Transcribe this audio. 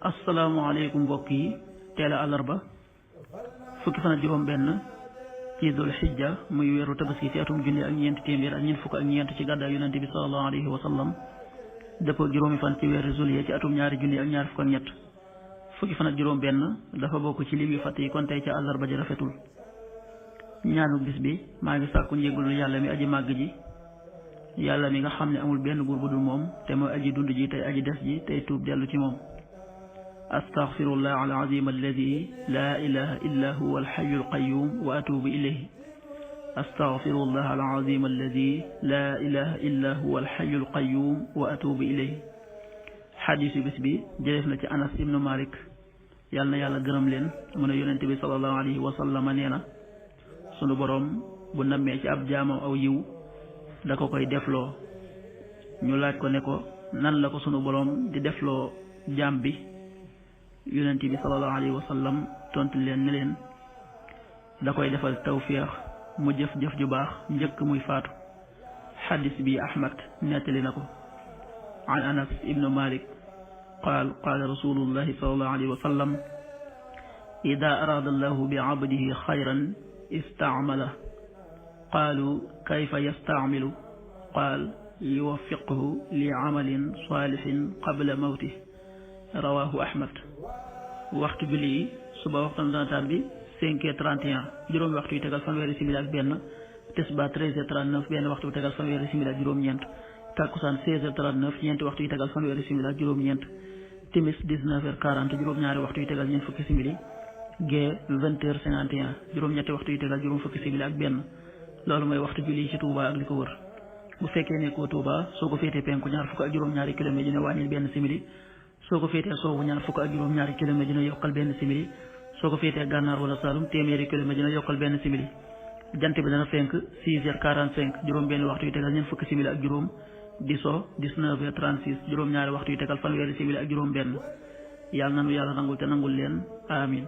asalaamaaleykum mbokk yi teel a àllarba fukki fan ak juróom benn ci dul xijja muy weeru tabaski ci atum junni ak ñeenti téeméer ak ñeent fukk ak ñeent ci gàddaay yonente bi sallallahu alayhi wa sallam dëppoo juróomi fan ci weeru juillet ci atum ñaari junni ak ñaar fukk ak ñett fukki fan ak juróom benn dafa bokk ci lim yu fàtt yi kon tey ca àllarba ji rafetul ñaanu bis bi maa ngi sàkku njéggalul yàlla mi aji màgg ji yàlla mi nga xam ne amul benn buur bu dul moom te mooy aji dund ji tey aji des ji tey tuub dellu ci moom astaghfirullah alazim alladi la ilaha illa huwa alxayu alqayum wa atubu ilayhi astaghfirullah alazim alladi la ilaha illa huwa alxayu alqayum wa atubu ilayhi xadiisu bis bi jëleef na ci Anas ibnu Malik yàlla na yàlla gërëm leen mu ne yonente bi sallallahu alayhi wa sallam nee na sunu boroom bu nammee ci ab jaamam aw yiw da ko koy defloo ñu laaj ko ne ko nan la ko sunu boroom di defloo jaam bi yonent bi sallallahu alayhi wa sallam tontu leen ne leen da koy defal tawfiix mu jëf-jëf ju baax njëkk muy faatu xadis bi Ahmad nettali na ko an Anas ibnu Malik qaal qaala rasulullahi sallallahu alayhi wa sallam ida araada allahu bi abdihi xayran istaamala qaalu kayfa yastaamilu qaal yuwaffiqhu li amalin saalixin qabla mawtih rawaahu Ahmad waxtu julli yi suba waxtaan dana tàbbi 5h31 juróomi waxtu yu tegal fanweeri simili ak benn tisbaar 13h39 benn waxtu yu tegal fanweeri simili ak juróom-ñeent takkusaan 16h39 ñeenti waxtu yu tegal fanweeri simili ak juróom-ñeent timis 19h40 juróom-ñaari waxtu yu tegal ñeent fukki simili gee 20h51 juróom-ñetti waxtu yu tegal juróom fukki simili ak benn loolu mooy waxtu julli yi ci Touba ak li ko wër bu fekkee nekkoo Touba soo ko féetee penku ñaar fukk ak juróom-ñaari kilomètre dina wàññil benn simili soo ko féetee soowu ñaar fukk ak juróom-ñaari kilomètre dina yokkal benn simili soo ko féetee gànnaar wala Saalum téeméeri kilomètre dina yokkal benn simili jant bi dana fenk 6h45 juróom benn waxtu yu tegal ñeent fukki simili ak juróom di so 19h36 juróom-ñaari waxtu yu tegal fanweeri simili ak juróom benn yàlla nanu yàlla nangul te nangul leen amin